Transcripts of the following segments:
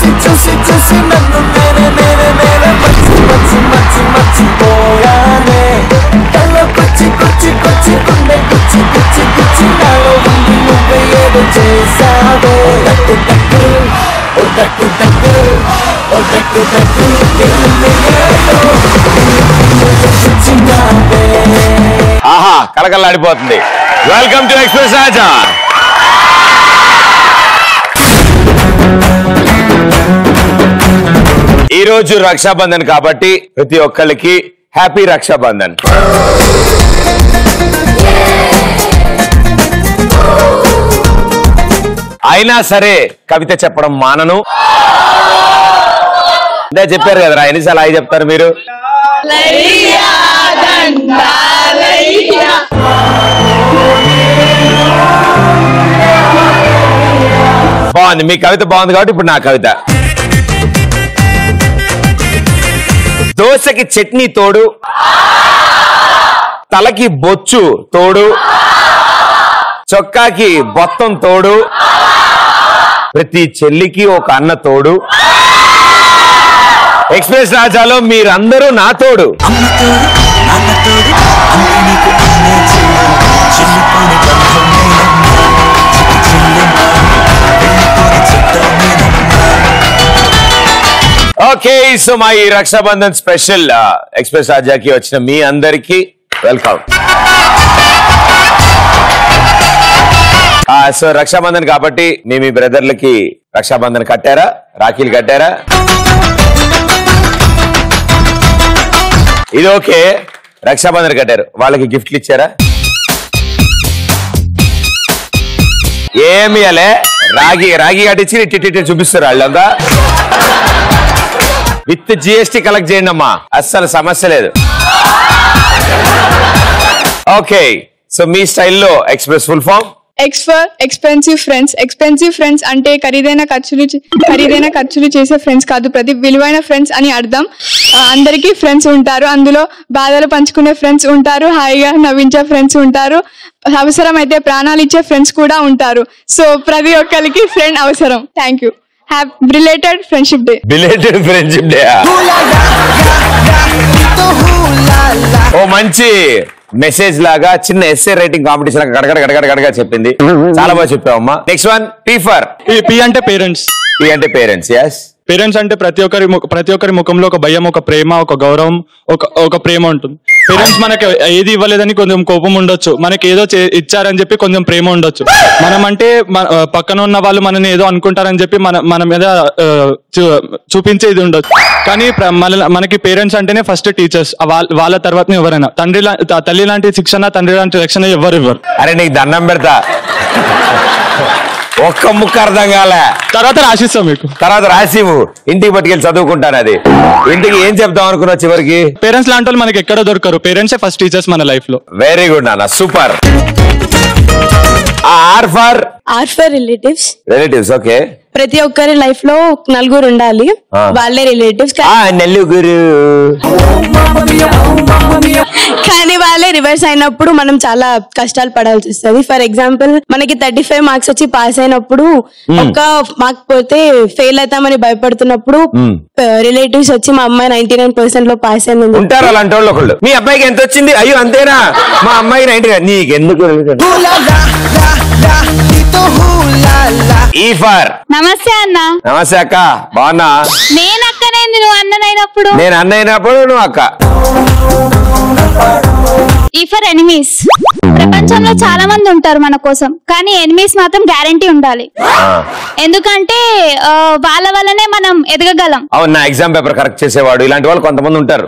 చూసి చూసి చూసి నన్ను నేనే మర్చిపోయానే కళ్ళ కొచ్చి కొచ్చి కొచ్చి గుండె గుచ్చి గుచ్చి గుచ్చి నాలో ఉంది నువ్వే ఏదో చేసావే దక్కు దక్కు ఓ దక్కు దక్కు ఓ దక్కు దక్కు ఆహా కలకల్లాడిపోతుంది. వెల్కమ్ టు ఎక్స్‌ప్రెస్ రాజా. ఈ రోజు రక్షాబంధన్ కాబట్టి ప్రతి ఒక్కరికి హ్యాపీ రక్షాబంధన్. అయినా సరే కవిత చెప్పడం మానను. అంటే చెప్పారు కదరా, ఎన్నిసార్లు అయి చెప్తారు మీరు? బాగుంది, మీ కవిత బాగుంది కాబట్టి ఇప్పుడు నా కవిత. దోశకి చట్నీ తోడు, తలకి బొచ్చు తోడు, చొక్కాకి బొత్తం తోడు, ప్రతి చెల్లికి ఒక అన్న తోడు. ఎక్స్‌ప్రెస్ రాజాలో మీరందరూ నా తోడు. ఓకే, సో మా ఈ రక్షాబంధన్ స్పెషల్ ఎక్స్‌ప్రెస్ రాజాకి వచ్చిన మీ అందరికి వెల్కమ్. సో రక్షాబంధన్ కాబట్టి మీ బ్రదర్లకి రక్షాబంధన్ కట్టారా, రాఖీలు కట్టారా? ఇది ఓకే, రక్షాబంధన్ కట్టారు, వాళ్ళకి గిఫ్ట్లు ఇచ్చారా? ఏమి అలే రాగి కట్టించి టిట్టి చూపిస్తారు వాళ్ళంతా. విత్ జిఎస్టీ కలెక్ట్ చేయండి అమ్మా, అస్సలు సమస్య లేదు. ఓకే, సో మీ స్టైల్లో express full form X for expensive friends. Expensive friends అంటే ఖరీదైన ఖర్చులు చేసే ఫ్రెండ్స్ కాదు, ప్రతి విలువైన ఫ్రెండ్స్ అని అర్థం. అందరికీ ఫ్రెండ్స్ ఉంటారు, అందులో బాధలు పంచుకునే ఫ్రెండ్స్ ఉంటారు, హాయిగా నవ్వించే ఫ్రెండ్స్ ఉంటారు, అవసరం అయితే ప్రాణాలు ఇచ్చే ఫ్రెండ్స్ కూడా ఉంటారు. సో ప్రతి ఒక్కరికి ఫ్రెండ్ అవసరం. Thank you. Belated friendship day. Belated friendship day. ఓ మంచి మెసేజ్ లాగా చిన్న ఎస్ఏ రైటింగ్ కాంపిటీషన్ గడగడగా చెప్పింది, చాలా బాగా చెప్పావమ్మా. నెక్స్ట్ వన్, పి అంటే పేరెంట్స్. పి అంటే పేరెంట్స్. yes, పేరెంట్స్ అంటే ప్రతి ఒక్కరి ముఖంలో ఒక భయం, ఒక ప్రేమ, ఒక గౌరవం, ఒక ప్రేమ ఉంటుంది. పేరెంట్స్ మనకి ఏది ఇవ్వలేదని కొంచెం కోపం ఉండొచ్చు, మనకి ఏదో ఇచ్చారని చెప్పి కొంచెం ప్రేమ ఉండొచ్చు. మనం అంటే పక్కన ఉన్న వాళ్ళు మనని ఏదో అనుకుంటారని చెప్పి మన మీద చూపించేది ఉండొచ్చు. కానీ మనకి పేరెంట్స్ అంటేనే ఫస్ట్ టీచర్స్, వాళ్ళ తర్వాత ఎవరైనా. తల్లి లాంటి శిక్షణ, తండ్రి లాంటి రక్షణ ఎవరు ఇవ్వరు. అరే నీకు దండం పెడతా, ఒక్క ముక్క అర్థం కాలే, తర్వాత రాసిస్తాం మీకు. తర్వాత రాసివు, ఇంటికి పట్టుకెళ్ళి చదువుకుంటాను. అది ఇంటికి ఏం చెప్తాం అనుకున్నావు చివరికి? పేరెంట్స్ లాంటి వాళ్ళు మనకి ఎక్కడ దొరకరు, పేరెంట్సే ఫస్ట్ టీచర్స్ మన లైఫ్ లో. వెరీ గుడ్ నాన్న, super. R for relatives. Okay, ప్రతి ఒక్కరి లైఫ్ లో నలుగురు ఉండాలి, వాళ్ళే రిలేటివ్స్. నలుగురు కానీ వాళ్ళే రివర్స్ అయినప్పుడు మనం చాలా కష్టాలు పడాల్సి వస్తుంది. ఫర్ ఎగ్జాంపుల్, మనకి 35 మార్క్స్ వచ్చి పాస్ అయినప్పుడు ఒక్క మార్క్ పోతే ఫెయిల్ అవుతామని భయపడుతున్నప్పుడు రిలేటివ్స్ వచ్చి మా అమ్మాయి 99% లో పాస్ అయింది ఉంటారు. అలాంటి వాళ్ళు ఒకళ్ళు, మీ అబ్బాయికి ఎంత వచ్చింది? అయ్యో అంతేనా, మా అమ్మాయికి 99. నీకెందుకు? ఈ ఫర్ నమస్తే అన్న. నమస్తే అక్క, బాగున్నా? నేను అక్కనేంది, నువ్వు అన్ననైనప్పుడు? నేను అన్నైనప్పుడు నువ్వు అక్క. ఈ ఫర్ ఎనిమీస్. ప్రపంచంలో చాలా మంది ఉంటారు మన కోసం, కానీ ఎనిమీస్ మాత్రం గ్యారంటీ ఉండాలి. ఎందుకంటే వాళ్ళ వల్లనే మనం ఎదగగలం. అవును, నా ఎగ్జామ్ పేపర్ కరెక్ట్ చేసేవాడు, ఇలాంటి వాళ్ళు కొంతమంది ఉంటారు.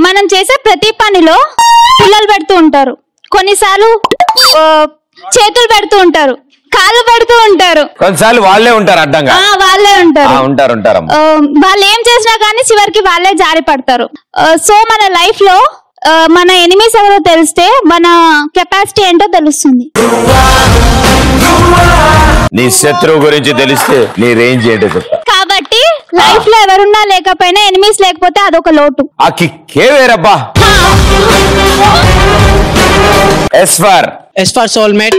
మనం చేసే ప్రతి పనిలో పుల్లలు పెడుతూ ఉంటారు, కొన్నిసార్లు చేతులు పెడుతూ ఉంటారు, కాళ్ళు పెడుతూ ఉంటారు, కొన్నిసార్లు వాళ్ళే ఉంటారు అడ్డంగా. వాళ్ళే ఉంటారు. వాళ్ళు ఏం చేసినా కానీ చివరికి వాళ్ళే జారి పడతారు. సో మన లైఫ్ లో మన ఎనిమీస్ ఎవరో తెలిస్తే మన కెపాసిటీ ఏంటో తెలుస్తుంది. నీ శత్రువు గురించి తెలిస్తే నీ రేంజ్ ఏంటో చెప్తా. కాబట్టి లైఫ్ లో ఎవరున్నా లేకపోయినా ఎనిమీస్ లేకపోతే అదొక లోటు. ఆ కిక్కే వేరబ్బా. S for S for soulmate.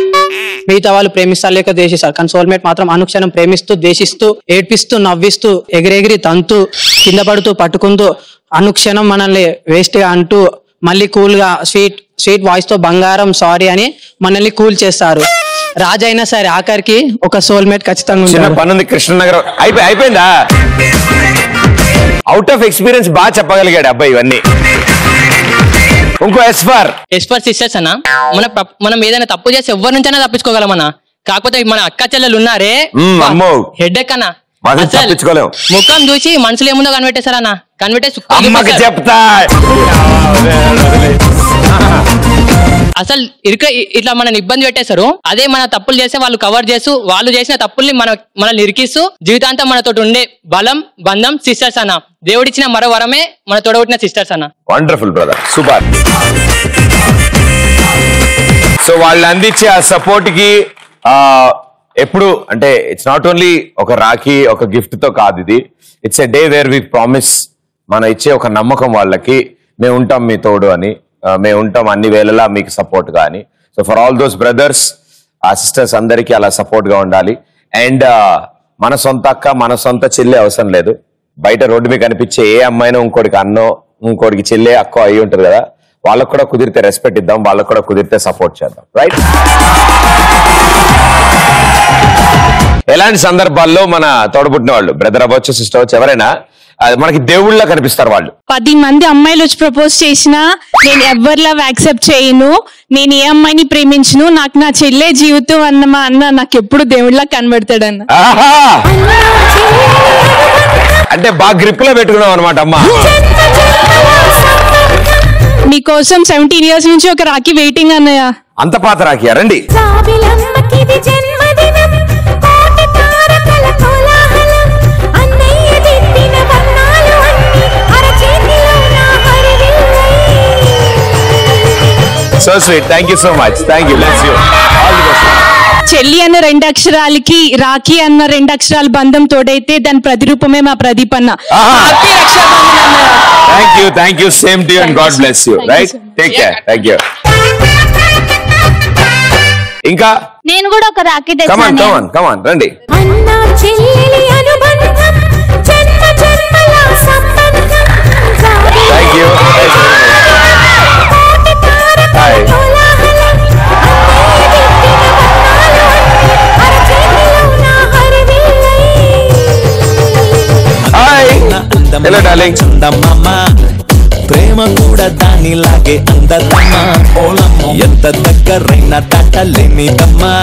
మిగతా వాళ్ళు ప్రేమిస్తారు లేక ద్వేషిస్తారు, కానీ సోల్మేట్ మాత్రం అనుక్షణం ప్రేమిస్తూ, ద్వేషిస్తూ, ఏడ్పిస్తూ, నవ్విస్తూ, ఎగిరెగిరి తంతూ, కింద పడుతూ, పట్టుకుంటూ, అనుక్షణం మనల్ని వేస్ట్ గా అంటూ మళ్ళీ కూల్ గా స్వీట్ వాయిస్ తో బంగారం సారీ అని మనల్ని కూల్ చేస్తారు. రాజైనా సరే ఆఖరికి ఒక సోల్మేట్ ఖచ్చితంగా చిన్న ఉంటాడు. పనుంది కృష్ణనగర్ అయిపోయిందా? అవుట్ ఆఫ్ ఎక్స్పీరియన్స్ బాగా చెప్పగలిగాడు అబ్బాయి ఇవన్నీ. ఇంకో ఎస్ ఫర్ సిస్టర్స్ అన్న, మనం ఏదైనా తప్పు చేసి ఎవరి నుంచైనా తప్పించుకోగలమన్నా. కాకపోతే మన అక్క చెల్లెలు ఉన్నారే, హెడ్ ఎక్ అన్న, తప్పించుకోలేము. ముఖం చూసి మనసులో ఏముందో కనిపెట్టేశారన్న, కనిపెట్టేసి చెప్తా. అసలు ఇట్లా మనని ఇబ్బంది పెట్టేశారు. అదే మన తప్పులు చేస్తే వాళ్ళు కవర్ చేస్తూ, వాళ్ళు చేసిన తప్పుల్ని మనల్ని ఇరికిస్తూ జీవితాంతం మనతో ఉండే బలం, బంధం సిస్టర్స్ అన్న. దేవుడిచ్చిన మరో వరమే మన తోడగొట్టిన సిస్టర్స్ అన్న. Wonderful brother, super. సో వాళ్ళు అందించే ఆ సపోర్ట్ కి ఎప్పుడు అంటే ఇట్స్ నాట్ ఓన్లీ ఒక రాఖీ, ఒక గిఫ్ట్ తో కాదు ఇది. It's a day where we promise, మనం ఇచ్చే ఒక నమ్మకం వాళ్ళకి, మేము ఉంటాం మీ తోడు అని, మేము ఉంటాం అన్ని వేళలా మీకు సపోర్ట్ గా అని. So for all those brothers, ఆ సిస్టర్స్ అందరికీ అలా సపోర్ట్ గా ఉండాలి. అండ్ మన సొంత అక్క, మన సొంత చెల్లి అవసరం లేదు. బయట రోడ్డు మీద కనిపించే ఏ అమ్మాయినో ఇంకోటికి అన్నో, ఇంకోటికి చెల్లె, అక్కో అయ్యి ఉంటుంది కదా, వాళ్ళకు కూడా కుదిరితే రెస్పెక్ట్ ఇద్దాం, వాళ్ళకు కూడా కుదిరితే సపోర్ట్ చేద్దాం. రైట్? ఎలాంటి సందర్భాల్లో మన తోడబుట్టిన వాళ్ళు, బ్రదర్ అవ్వచ్చు, సిస్టర్ అవ్వచ్చు, ఎవరైనా మనకి దేవుళ్ళ కనిపిస్తారు వాళ్ళు. 10 మంది అమ్మాయిలు వచ్చి ప్రపోజ్ చేసినా నేను ఎవరి లవ్ యాక్సెప్ట్ చేయను, నేను ఏ అమ్మాయిని ప్రేమించను, నాకు నా చెల్లె జీవితం అన్న మా అన్న నాకు ఎప్పుడు దేవుళ్ళ కనబడతాడన్న. అంటే బాగా గ్రిప్ లో పెట్టుకున్నాం అనమాట. అమ్మా మీకోసం 17 years నుంచి ఒక రాఖీ వెయిటింగ్ అన్నయ్య. అంత పాత రాఖీ రండి. So sweet. Thank you so much. Thank you. Bless you. All the best. చెల్లి అన్న 2 అక్షరాలకి రాఖీ అన్న 2 అక్షరాల బంధం తోడైతే దాని ప్రతిరూపమే మా ప్రదీప్ అన్న. Thank you. Same to you and God bless you. Right? Take care. Thank you. ఇంకా నేను కూడా ఒక రాఖీ తెచ్చాను. Come on. రండి. అన్నా చెల్లెలి అనుబంధం జన్మ జన్మల సంబంధం. Thank you. Hi. Hello darling. ప్రేమ కూడా దానిలాగే అందదమ్మా, ఎంత దగ్గరైన దాటలేనిదమ్మా,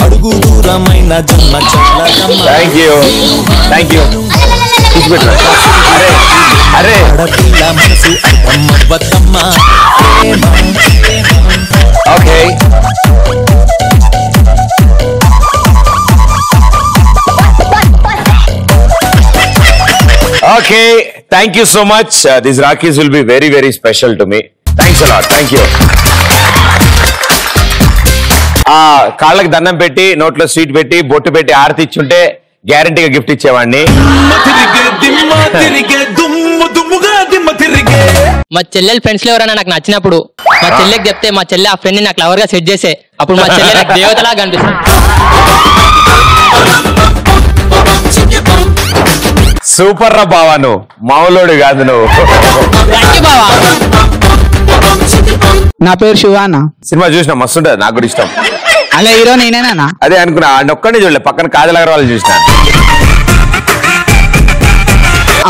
అడుగు దూరమైన జన్మ చల్లదమ్మా. Thank you. అరే ఆడపిల్ల మనసు అర్థమవ్వదమ్మా. Okay. Okay, thank you so much. These Rakis will be very, very special to me. Thanks a lot. Thank you. కాళ్ళకి దండం పెట్టి, నోట్లో స్వీట్ పెట్టి, బొట్టు పెట్టి, ఆరతి ఇచ్చుంటే గ్యారంటీగా గిఫ్ట్ ఇచ్చేవాడిని. మా చెల్లెలు ఫ్రెండ్స్ లో ఎవరైనా నాకు నచ్చినప్పుడు మా చెల్లెకి చెప్తే, మా చెల్లె ఆ ఫ్రెండ్ ని నాకు లవర్ గా సెట్ చేసే, అప్పుడు మా చెల్లె నాకు దేవతలా కనిపిస్తుంది. సూపర్ రా బావా, నువ్వు మామూలోడు కాదు నువ్వు. నా పేరు శివానా. సినిమా చూసినా మస్తు ఉంటుంది, నాకు కూడా ఇష్టం. అలా హీరో నేనేనా? అదే అనుకున్నా, ఒక్కడిని చూడలే, పక్కన కాజల్ అగర్వాల్ చూసిన.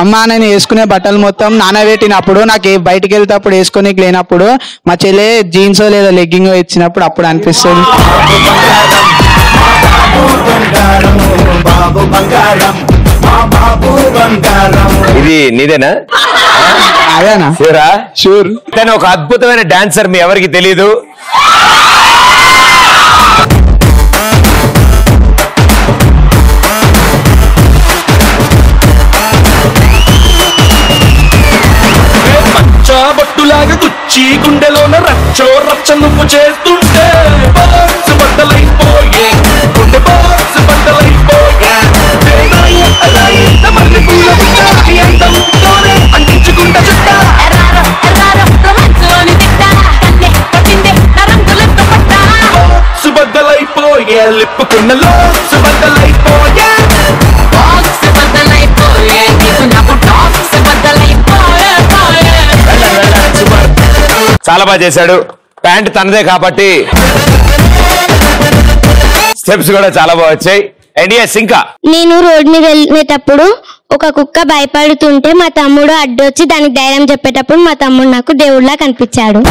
అమ్మ నేను వేసుకునే బట్టలు మొత్తం నానబెట్టినప్పుడు, నాకు బయటికి వెళ్తేప్పుడు వేసుకొని లేనప్పుడు, మా చెల్లె జీన్స్ లేదా లెగ్గింగ్ ఇచ్చినప్పుడు అప్పుడు అనిపిస్తుంది. ఇది నీదేనా? అదేనా? షూర్. కానీ ఒక అద్భుతమైన డాన్సర్, మీ ఎవరికి తెలీదు. బొట్టులాగా గుచ్చి గుండెలోన రచ్చో రచ్చ నువ్వు చేస్తుంటే బాక్స్ బట్టలైపోయే, గుండె బాక్స్ బట్టలైపోయే, అంటించుకుంటా చుట్టా చాలా బాగా చేశాడు. ప్యాంట్ తనదే కాబట్టి స్టెప్స్ కూడా చాలా బాగా వచ్చాయి. అండ్ ఎస్ ఇంకా నేను రోడ్ మీద వెళ్ళేటప్పుడు ఒక కుక్క భయపడుతుంటే మా తమ్ముడు అడ్డొచ్చి దానికి ధైర్యం చెప్పేటప్పుడు మా తమ్ముడు నాకు దేవుడిలా కనిపించాడు.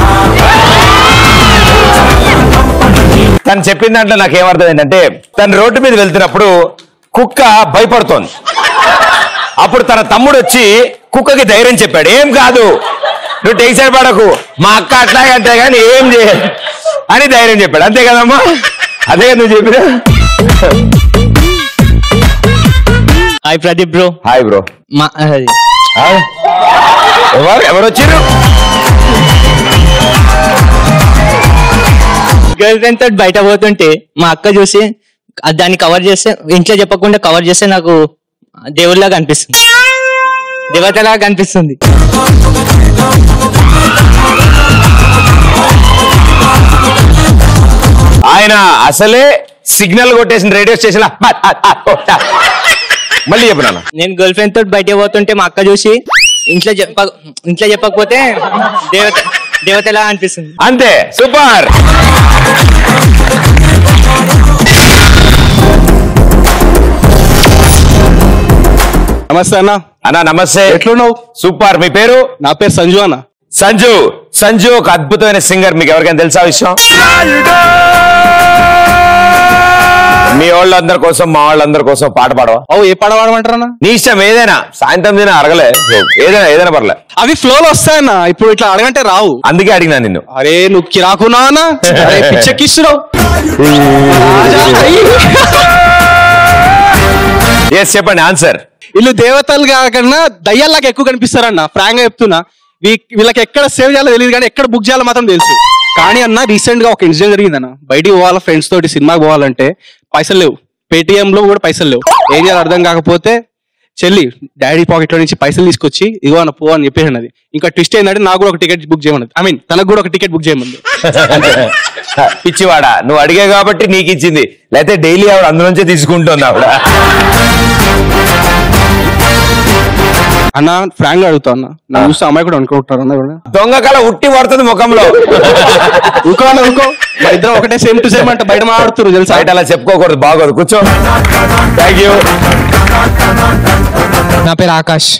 తను చెప్పిన దాంట్లో నాకు ఏమర్థం ఏంటంటే తను రోడ్డు మీద వెళ్తున్నప్పుడు కుక్క భయపడుతోంది. అప్పుడు తన తమ్ముడు వచ్చి కుక్కకి ధైర్యం చెప్పాడు, ఏం కాదు నువ్వు టెన్షన్ పడకు, మా అక్క అట్లాగే అంటే కానీ ఏం చేయదు అని ధైర్యం చెప్పాడు. అంతే కదమ్మా, అదే నువ్వు చెప్పిన. Hi Pradeep bro. Hi bro. ఎవరు వచ్చారు? గర్ల్ ఫ్రెండ్ తోటి బయట పోతుంటే మా అక్క చూసి దాన్ని కవర్ చేస్తే, ఇంట్లో చెప్పకుండా కవర్ చేస్తే నాకు దేవుడిలాగా అనిపిస్తుంది, దేవతలాగా కనిపిస్తుంది. ఆయన అసలే సిగ్నల్ కొట్టేసిన రేడియో స్టేషన్. మళ్ళీ చెప్పు నాన్న. నేను గర్ల్ ఫ్రెండ్ తోటి బయట పోతుంటే మా అక్క చూసి ఇంట్లో చెప్పకపోతే దేవతలా అనిపిస్తుంది. అంతే, సూపర్. నమస్తే అన్న. అన్న నమస్తే. ఎట్లున్నావు? సూపర్. మీ పేరు? నా పేరు సంజు అన్న. సంజు ఒక అద్భుతమైన సింగర్. మీకు ఎవరికైనా తెలుసా విషయం? మీ వాళ్ళందరి కోసం మా వాళ్ళందరి కోసం పాట పాడవా? ఏ పాట పాడమంటారన్నా? నీ ఇష్టం, ఏదైనా. సాయంత్రం తిన అడగలే, ఏదైనా పర్లే. అవి ఫ్లోలో వస్తాయన్న, ఇప్పుడు ఇట్లా అడగంటే రావు. అందుకే అడిగినా నిన్ను. అరే నువ్వు కిరాకున్నా పిచ్చెక్కిస్తున్నావు. చెప్పండి ఆన్సర్. వీళ్ళు దేవతలు కాకుండా దయ్యాల్లాగా ఎక్కువ కనిపిస్తారన్న. ఫ్రాంక్ గా చెప్తున్నా, వీళ్ళకి ఎక్కడ సేవ్ చేయాలో తెలియదు కానీ ఎక్కడ బుక్ చేయాలో మాత్రం తెలుసు. కానీ అన్న రీసెంట్ గా ఒక ఇన్సిడెంట్ జరిగిందన్న. బయటికి పోవాలా ఫ్రెండ్స్ తోటి సినిమాకి పోవాలంటే పైసలు లేవు, పేటిఎం లో కూడా పైసలు లేవు. ఏం చేయాలి అర్థం కాకపోతే చెల్లి డాడీ పాకెట్ లో నుంచి పైసలు తీసుకొచ్చి ఇగో అన్న పో అని చెప్పేసి అన్నది. ఇంకా ట్విస్ట్ ఏంటంటే నాకు కూడా ఒక టికెట్ బుక్ చేయమన్నది. ఐ మీన్ తనకు కూడా ఒక టికెట్ బుక్ చేయమన్నది. పిచ్చివాడా, నువ్వు అడిగే కాబట్టి నీకు ఇచ్చింది, లేకపోతే డైలీ ఆవిడ అందులోంచే తీసుకుంటుంది ఆవిడ. అన్న ఫ్రాంక్ గా అడుగుతా అన్న, నన్ను చూస్తే అమ్మాయి కూడా అనుకుంటారు అన్న. దొంగ కళ ఉట్టి పడుతుంది ముఖంలో. ఊకో మా ఇద్దరం ఒకటే సేమ్ టు సేమ్ అంటే బయట మాట్లాడుతున్నారు తెలుసా. బయట అలా చెప్పుకోకూడదు, బాగోదు. కూర్చో. Thank you. నా పేరు ఆకాష్.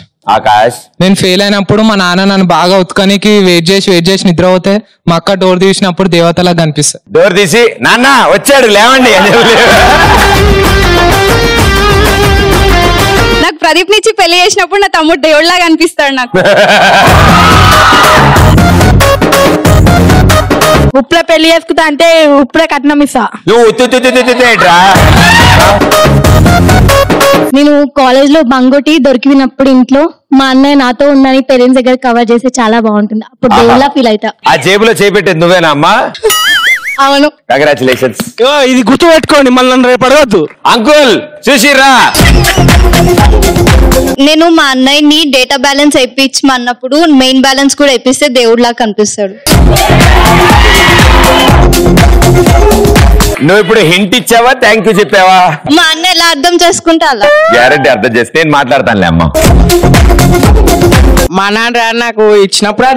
నేను ఫెయిల్ అయినప్పుడు మా నాన్న నన్ను బాగా ఉతకనికి వెయిట్ చేసి నిద్ర పోతే మా అక్క డోర్ తీసినప్పుడు దేవతలా కనిపిస్తుంది. డోర్ తీసి నాన్న వచ్చాడు లేవండి అని. నాకు ప్రదీప్ నుంచి పెళ్లి చేసినప్పుడు నా తమ్ముడు దేవుడిలాగా అనిపిస్తాడు నాకు. ఉప్పులో పెళ్లి చేసుకుంటా అంటే ఉప్పుడే కట్నం ఇస్తా. నేను కాలేజ్ లో బంగొట్టి దొరికినప్పుడు ఇంట్లో మా అన్నయ్య నాతో ఉందని పేరెంట్స్ దగ్గర కవర్ చేస్తే చాలా బాగుంటుంది. అప్పుడు దేవుళ్ళ ఫీల్ అవుతా. ఆ జేబులో చేపెట్టేది నువ్వేనా అమ్మా? అవును. కంగ్రాచులేషన్స్. ఇది గుర్తు పెట్టుకోండి, మళ్ళీ రేపు అడగద్దు. అంకుల్ చూసిరా, నేను మా అన్నయ్యని డేటా బ్యాలెన్స్ వేయించమన్నప్పుడు మెయిన్ బ్యాలెన్స్ కూడా వేపిస్తే దేవుడిలా కనిపిస్తాడు. నువ్వు ఇప్పుడు హింట్ ఇచ్చావా థ్యాంక్ యూ చెప్పావా? మా అన్న ఎలా అర్థం చేసుకుంటా అలా గ్యారెంటీ అర్థం చేస్తే నేను మాట్లాడతానులే అమ్మ. మా నాన్న నాకు ఇచ్చినప్పుడు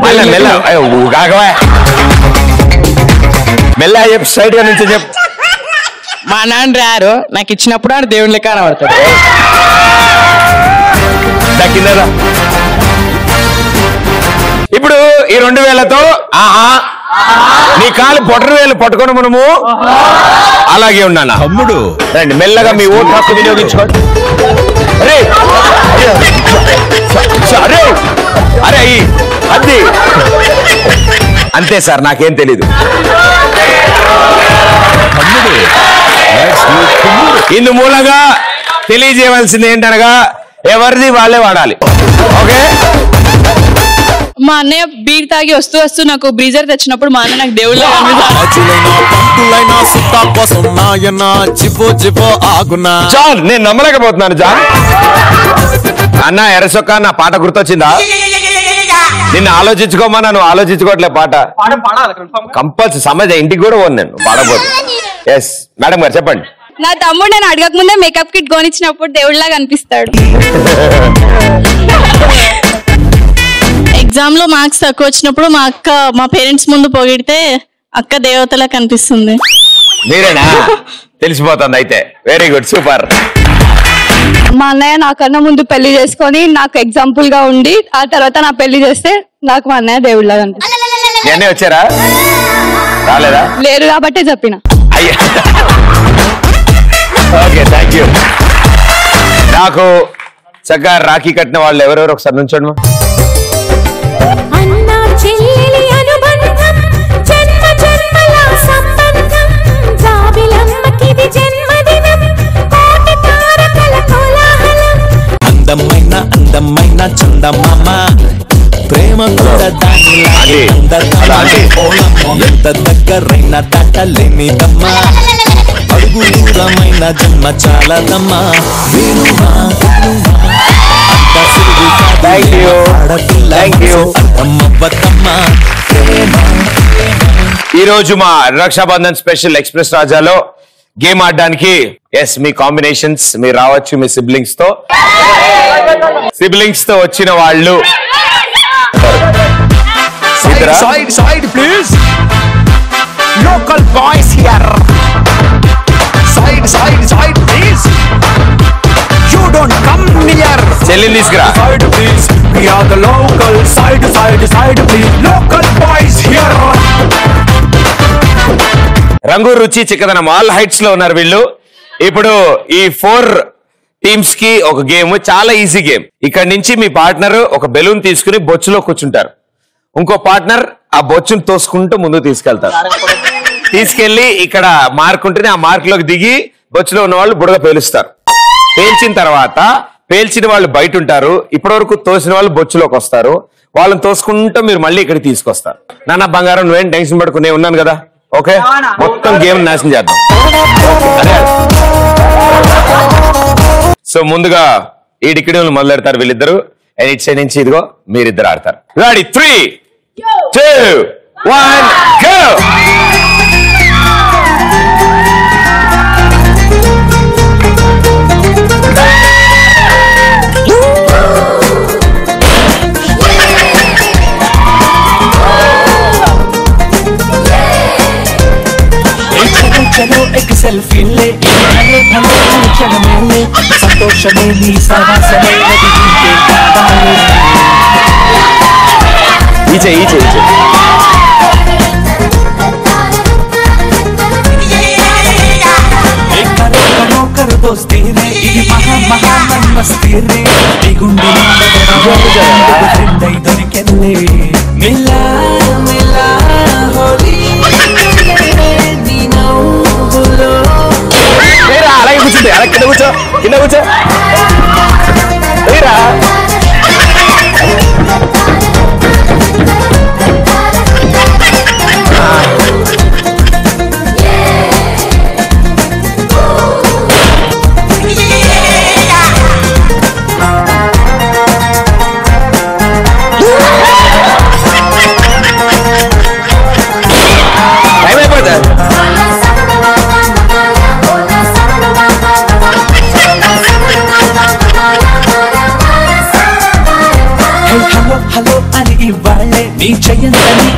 మెల్ల చెప్పు, సైడ్ గా నుంచి చెప్పు. మా నాన్న రారు, నాకు ఇచ్చినప్పుడు ఆడు దేవుడి లెక్క కనబడతాడు. ఇప్పుడు ఈ 2000తో నీ కాలు పొట్టరు వేలు పట్టుకొని మనము అలాగే ఉన్నాను తమ్ముడు. రండి మెల్లగా మీ ఓటు హక్కు వినియోగించుకోండి. అరే అరే అది అంతే సార్, నాకేం తెలీదు. ఇందు మూలంగా తెలియజేయవలసింది ఏంటనగా ఎవరిది వాళ్ళే వాడాలి. ఓకే. మా అన్నయ్య బీర్ తాగి వస్తూ నాకు బ్రీజర్ తెచ్చినప్పుడు మా అన్న నాకు దేవుళ్ళ జాన్ నేను నమ్మలేకపోతున్నాను. జాన్ అన్న ఎరసొక్క నా పాట గుర్తొచ్చిందా? నిన్ను ఆలోచించుకోమన్నా నువ్వు ఆలోచించుకోవట్లే. పాట కంపల్సరీ సమజ్ ఇంటికి కూడా పోను నేను పాడబోతు. ఎస్ మేడం గారు చెప్పండి. నా తమ్ముడు నేను అడగక ముందే మేకప్ కిట్ కొనిచ్చినప్పుడు దేవుళ్ళగా కనిపిస్తాడు. ఎగ్జామ్ లో మార్క్స్ తక్కువ వచ్చినప్పుడు మా పేరెంట్స్ ముందు పొగిడితే అక్క దేవతలా కనిపిస్తుంది. మీరేనా? తెలిసిపోతుంది అయితే. Very good, super. మా అన్నయ్య నాకన్నా ముందు పెళ్లి చేసుకొని నాకు ఎగ్జాంపుల్ గా ఉండి ఆ తర్వాత నా పెళ్లి చేస్తే నాకు మా అన్నయ్య దేవుళ్ళగా అనిపిస్తుంది. అన్నీ వచ్చారా? రాలేదా? లేరు కాబట్టే చెప్పిన. Okay, thank you. నాకు చక్కగా రాఖీ కట్టిన వాళ్ళు ఎవరెవరు ఒకసారి నుంచోండి. అందమైన అందమైన చందమామ ప్రేమ కూడా ఎంత దగ్గరైన దాటలేనిదమ్మా అడుగు దూరమైన జన్మ చాలదమ్మా ఈ రోజు మా రక్షాబంధన్ స్పెషల్ ఎక్స్ప్రెస్ రాజాలో గేమ్ ఆడడానికి మీ కాంబినేషన్స్ మీరు రావచ్చు మీ సిబ్లింగ్స్ తో వచ్చిన వాళ్ళు side please local boys here side please you don't come near చెల్లిని తీసుకురా. side please we are the local side please local boys here రంగు రుచి చిక్కదనం ఆల్ హైట్స్ లో ఉన్నారు వీళ్ళు. ఇప్పుడు ఈ 4 టీమ్స్ కి ఒక గేమ్, చాలా ఈజీ గేమ్. ఇక్కడ నుంచి మీ పార్ట్నర్ ఒక బెలూన్ తీసుకుని బొచ్చులో కూర్చుంటారు. ఇంకో పార్ట్నర్ ఆ బొచ్చును తోసుకుంటూ ముందుకు తీసుకెళ్తారు. తీసుకెళ్లి ఇక్కడ మార్క్ ఉంటుంది, ఆ మార్క్ లోకి దిగి బొచ్చులో ఉన్న వాళ్ళు బుడగ పేలుస్తారు. పేల్చిన తర్వాత పేల్చిన వాళ్ళు బయట ఉంటారు. ఇప్పటి వరకు తోసిన వాళ్ళు బొచ్చులోకి వస్తారు. వాళ్ళని తోసుకుంటూ మీరు మళ్ళీ ఇక్కడికి తీసుకొస్తారు. నాన్న బంగారం నువ్వేం టెన్షన్ పడుకునే ఉన్నాను కదా. ఓకే, మొత్తం గేమ్ నాశనం చేద్దాం. సో ముందుగా ఈ డిక్కిడి మొదలెడతారు వీళ్ళిద్దరు. అండ్ ఇట్ సైడ్ నుంచి ఇదిగో మీరిద్దరు ఆడతారు. Ready 3, 2, 1 go. चलो एक सेल्फी ले भले भले क्षण में ले संतोष में नी साहस में नदी के कावाले ఈచే एक करो कर दोस्ती रे ఇది మహా మస్తి రే ఈ గుండె ఫ్రెండ్ అయి దొరికెళ్ళే మిలా మిలా హోలీ అలాగే కూర్చుంటే అలా కింద కూర్చో రా. టైం అయిపోతా. హలో అని ఇవ్వాలే నీ చెయ్యందని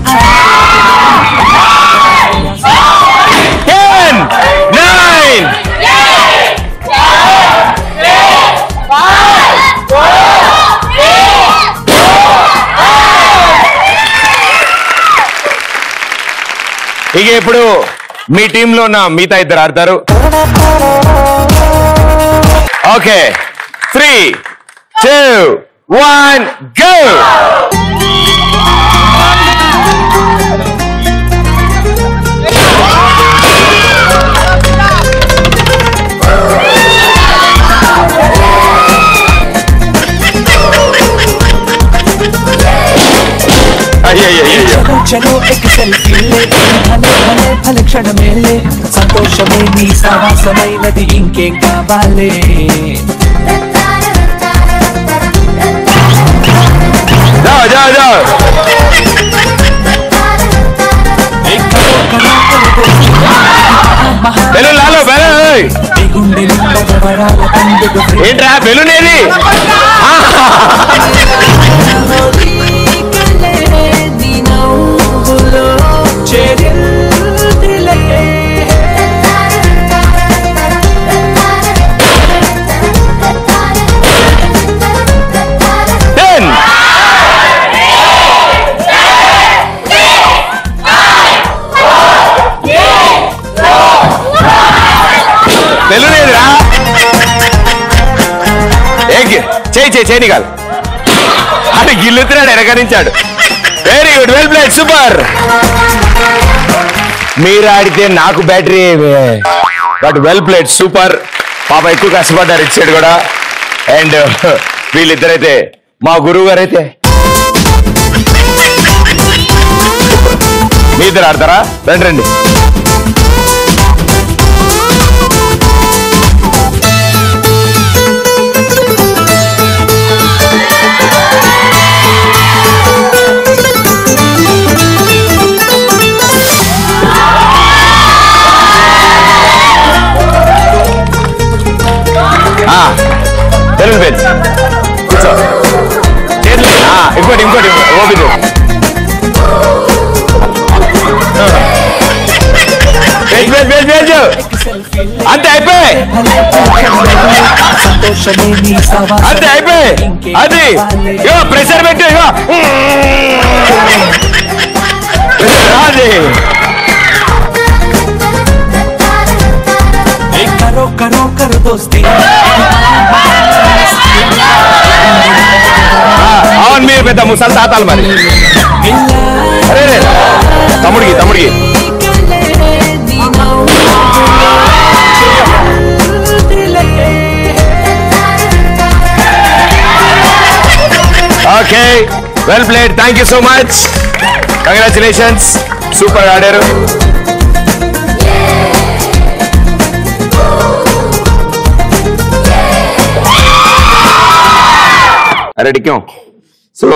10, 9, ఇక ఇప్పుడు మీ టీంలో ఉన్న మిగతా ఇద్దరు ఆడతారు. Okay 3, 2, 1 go. चलो चलो एक सेल्फी ले भले भले भले क्षण में ले संतोषమే నీ సహవాసమైనది ఇంకేం కావాలి जाओ బెలూన్ లాలో ఏంట్రా బెలూన్ ఏది? చేయి కాదు అది గిల్లుతున్నాడు ఎనకరించాడు. Very good, well played, super. మీరు ఆడితే నాకు battery but well played, super. పాప ఎక్కువ కష్టపడ్డారు ఇటు సైడ్ కూడా. అండ్ వీళ్ళిద్దరైతే మా గురువు గారు అయితే మీ ఇద్దరు ఆడతారా? రండి. తెలుగు కూర్చో. ఇంకోటి ఓపిక. అంతే అయిపోయి అది ఇగో ప్రెషర్ పెట్టి ఇగో అది करो दोस्ती అవును మీరు పెద్ద ముసలి తాతాలు మరి. అరే తమ్ముడికి okay, well played, thank you so much, congratulations, super ఆడారు. అరే డిక్యం, సో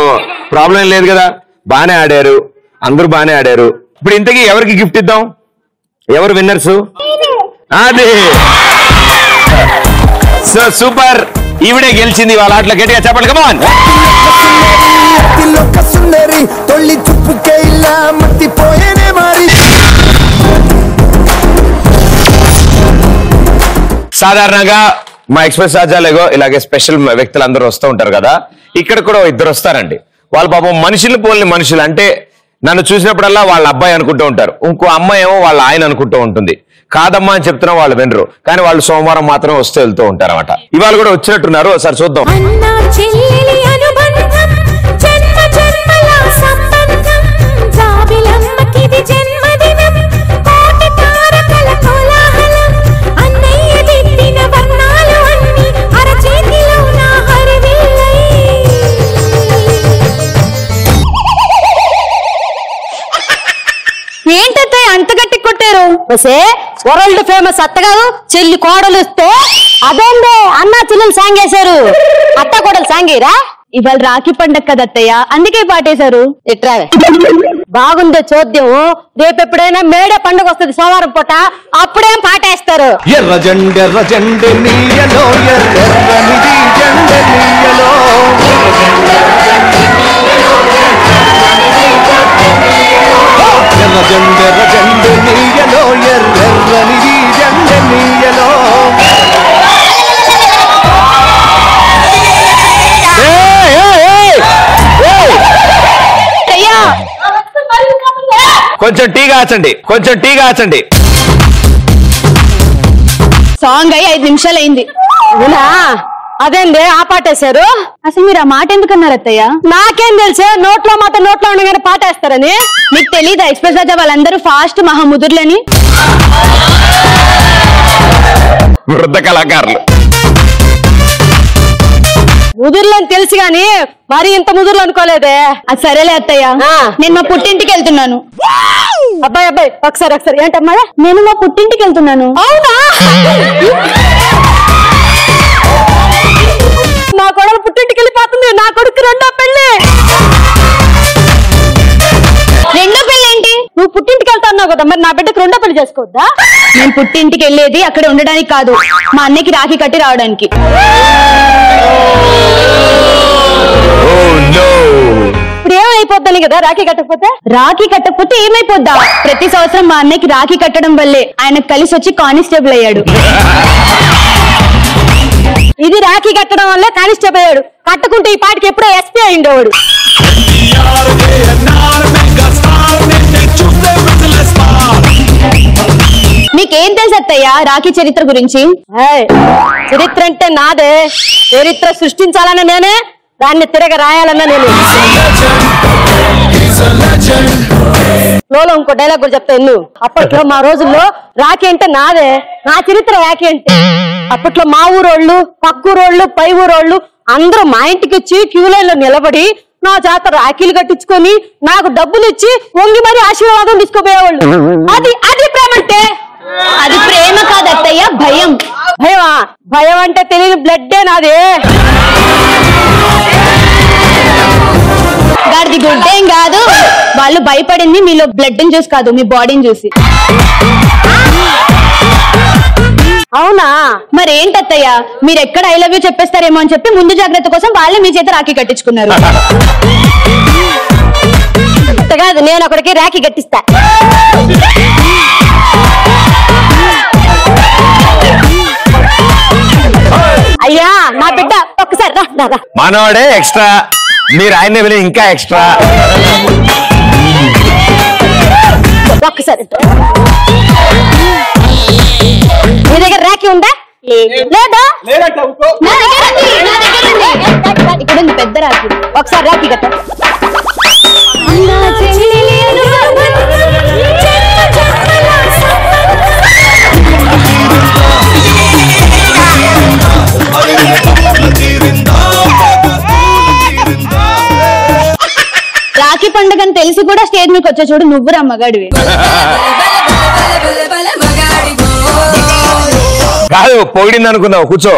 ప్రాబ్లం ఏం లేదు కదా, బాగానే ఆడారు, అందరూ బాగానే ఆడారు. ఇప్పుడు ఇంతకీ ఎవరికి గిఫ్ట్ ఇద్దాం? ఎవరు విన్నర్స్? అది సో సూపర్, ఈవిడే గెలిచింది వాళ్ళ ఆటలో. గట్టిగా చెప్పండి, కమాన్. సాధారణంగా మా ఎక్స్ప్రెస్ రాజాలేగో ఇలాగే స్పెషల్ వ్యక్తులు అందరూ వస్తూ ఉంటారు కదా, ఇక్కడ కూడా ఇద్దరు వస్తారండి. వాళ్ళ పాపం మనుషులు పోలిన మనుషులు, అంటే నన్ను చూసినప్పుడల్లా వాళ్ళ అబ్బాయి అనుకుంటూ ఉంటారు, ఇంకో అమ్మాయి ఏమో వాళ్ళ ఆయన అనుకుంటూ ఉంటుంది. కాదమ్మా అని చెప్తున్నా వాళ్ళు వినరు, కానీ వాళ్ళు సోమవారం మాత్రం వస్తూ వెళ్తూ ఉంటారు అనమాట. ఇవాళ కూడా వచ్చినట్టున్నారు, ఒకసారి చూద్దాం. ఏంటంటే అంత గట్టి కొట్టారు? వరల్డ్ ఫేమస్ అత్తగారు చెల్లి కోడలు ఇస్తే అదేందే అన్నా చెల్లెలు సాంగ్ వేశారు. అత్త కోడలు సాంగేరా? ఇవాళ రాఖీ పండగ కదా అత్తయ్య, అందుకే పాటేశారు. ఇట్రా బాగుందే చూద్దాం. రేపు ఎప్పుడైనా మేడే పండుగ వస్తుంది సోమవారం పూట, అప్పుడేం పాటేస్తారు. ఎర్ర జెండె నీయలో ఎర్రనిది జెండె నీయలో ఎర్ర జెండె నీయలో ఎర్రనిది జెండె నీయలో. కొంచెం టీ కాచండి. సాంగ్ అయ్యి 5 నిమిషాలు అయింది. అదేంది ఆ పాటేశారు? అసలు మీరు ఆ మాట ఎందుకన్నారు అత్తయ్య? నాకేం తెలుసే, నోట్లో మాట నోట్లో ఉండగానే పాటేస్తారని. మీకు తెలీదా ఎక్స్ప్రెస్ రాజా వాళ్ళందరూ ఫాస్ట్ మహాముదుర్లని? వృద్ధ కళాకారులు ముదుర్లని తెలుసు గాని మరి ఇంత ముదుర్లు అనుకోలేదే. అది సరేలే అత్తయ్య, నేను మా పుట్టింటికి వెళ్తున్నాను. అబ్బాయి ఒకసారి ఏంటమ్మా? నేను మా పుట్టింటికి వెళ్తున్నాను. అవునా? నా కొడుకు పుట్టింటికి వెళ్ళిపోతుంది, నా కొడుకు రెండో పెళ్లి. రెండో పెళ్లి ఏంటి? నువ్వు పుట్టింటికి వెళ్తాన్నావు కదా, మరి నా బిడ్డకు రెండో పెళ్లి చేసుకోవద్దా? నేను పుట్టింటికి వెళ్ళేది అక్కడ ఉండడానికి కాదు, మా అన్నకి రాఖీ కట్టి రావడానికి. ఇప్పుడు ఏమైపోద్దని కదా రాఖీ కట్టకపోతే? రాఖీ కట్టకపోతే ఏమైపోద్దా? ప్రతి సంవత్సరం మా అన్నకి రాఖీ కట్టడం వల్లే ఆయన కలిసి వచ్చి కానిస్టేబుల్ అయ్యాడు. ఇది రాఖీ కట్టడం వల్లే కానిస్టేబుల్ అయ్యాడు. కట్టుకుంటే ఈ పాటికి ఎప్పుడో ఎస్పీ అయిండేవాడు. మీ నీకేం తెలుసు అత్తయ్య రాఖీ చరిత్ర గురించి? చరిత్ర అంటే నాదే, చరిత్ర సృష్టించాలన్నా నేనే, దాన్ని తిరగ రాయాలన్నా నేనే. లోలో ఇంకో డైలాగ్ కూడా చెప్తా ఎన్ను. అప్పట్లో మా రోజుల్లో రాఖీ అంటే నాదే, నా చరిత్ర రాఖీ అంటే. అప్పట్లో మా ఊరోళ్ళు, పక్కూరోళ్ళు, పై ఊరోళ్ళు అందరూ మా ఇంటికి వచ్చి క్యూ లైన్ లో నిలబడి నా చేత రాఖీలు కట్టించుకొని నాకు డబ్బులు ఇచ్చి వంగి మరి ఆశీర్వాదం తీసుకోపోయేవాళ్ళు. అది అది ప్రేమ అంటే. అది ప్రేమ కాదు అత్తయ్య, భయం. భయమా? భయం అంటే తెలియని బ్లడ్డే నాదే. గాడిది గుడ్డేం కాదు, వాళ్ళు భయపడింది మీలో బ్లడ్ చూసి కాదు, మీ బాడీని చూసి. అవునా? మరి ఏంటత్తయ్య, మీరు ఎక్కడ ఐ లవ్ యూ చెప్పేస్తారేమో అని చెప్పి ముందు జాగ్రత్త కోసం వాళ్ళే మీ చేత రాఖీ కట్టించుకున్నారు. కాదు, నేను ఒకడికి రాఖీ కట్టిస్తా. అయ్యా నా బిడ్డ ఒక్కసారి రా. మనోడే ఎక్స్ట్రా, మీరు ఆయన్ని విని ఇంకా ఎక్స్ట్రా. ఒక్కసారి మీ దగ్గర రాఖీ ఉందా? లేదా? ఇక్కడ ఉంది పెద్ద రాఖీ. ఒకసారి రాఖీ కట్ట. రాఖీ పండుగని తెలిసి కూడా స్టేజ్ మీకు వచ్చే చూడు, నువ్వురా మగాడివి. కాదు, పొగిడింది అనుకున్నావు, కూర్చో.